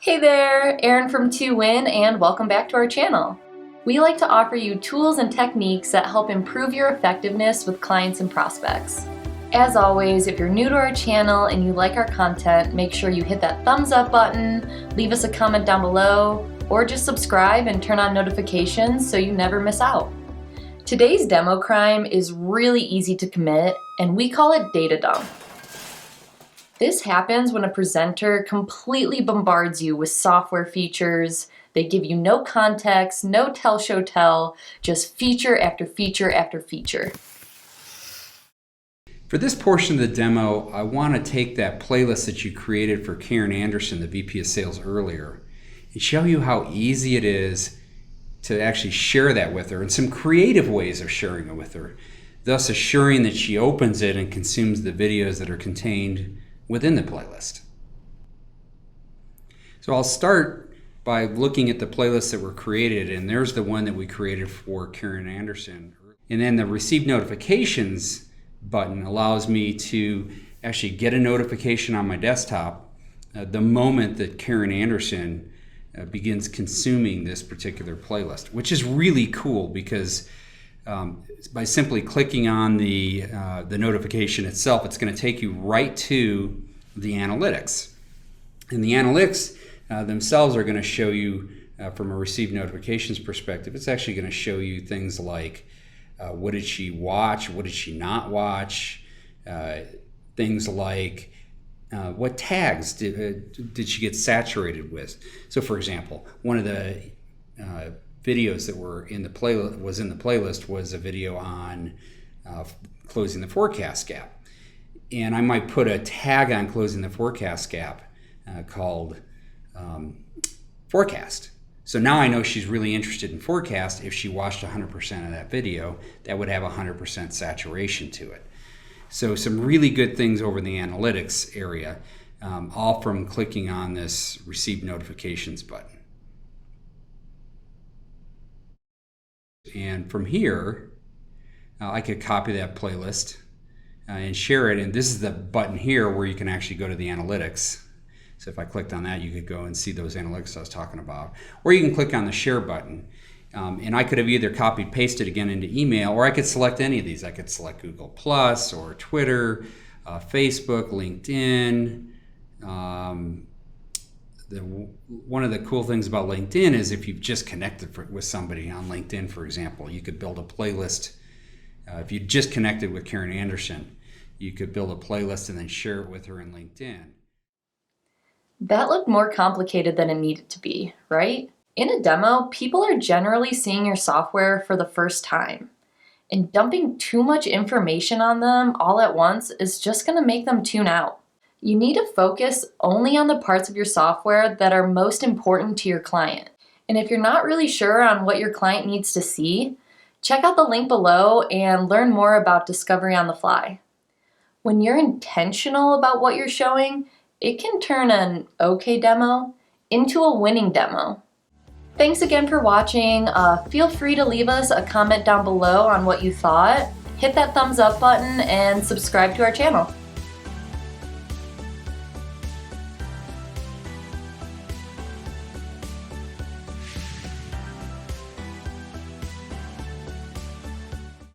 Hey there, Erin from 2Win, and welcome back to our channel. We like to offer you tools and techniques that help improve your effectiveness with clients and prospects. As always, if you're new to our channel and you like our content, make sure you hit that thumbs up button, leave us a comment down below, or just subscribe and turn on notifications so you never miss out. Today's demo crime is really easy to commit, and we call it data dump. This happens when a presenter completely bombards you with software features. They give you no context, no tell, show, tell, just feature after feature after feature. For this portion of the demo, I want to take that playlist that you created for Karen Anderson, the VP of Sales earlier, and show you how easy it is to actually share that with her and some creative ways of sharing it with her, thus assuring that she opens it and consumes the videos that are contained within the playlist. So I'll start by looking at the playlists that were created, and there's the one that we created for Karen Anderson. And then the receive notifications button allows me to actually get a notification on my desktop the moment that Karen Anderson begins consuming this particular playlist, which is really cool because by simply clicking on the notification itself, it's going to take you right to the analytics. And the analytics themselves are going to show you, from a received notifications perspective, it's actually going to show you things like what did she watch, what did she not watch, things like what tags did she get saturated with. So for example, one of the videos that were in the playlist was a video on closing the forecast gap, and I might put a tag on closing the forecast gap called forecast. So now I know she's really interested in forecast. If she watched 100% of that video, that would have 100% saturation to it. So some really good things over in the analytics area, all from clicking on this receive notifications button. And from here, I could copy that playlist and share it. And this is the button here where you can actually go to the analytics. So if I clicked on that, you could go and see those analytics I was talking about. Or you can click on the share button. And I could have either copied, pasted again into email, or I could select any of these. I could select Google Plus or Twitter, Facebook, LinkedIn. One of the cool things about LinkedIn is if you've just connected with somebody on LinkedIn, for example, you could build a playlist. If you just connected with Karen Anderson, you could build a playlist and then share it with her in LinkedIn. That looked more complicated than it needed to be, right? In a demo, people are generally seeing your software for the first time, and dumping too much information on them all at once is just going to make them tune out. You need to focus only on the parts of your software that are most important to your client. And if you're not really sure on what your client needs to see, check out the link below and learn more about discovery on the fly. When you're intentional about what you're showing, it can turn an okay demo into a winning demo. Thanks again for watching. Feel free to leave us a comment down below on what you thought. Hit that thumbs up button and subscribe to our channel.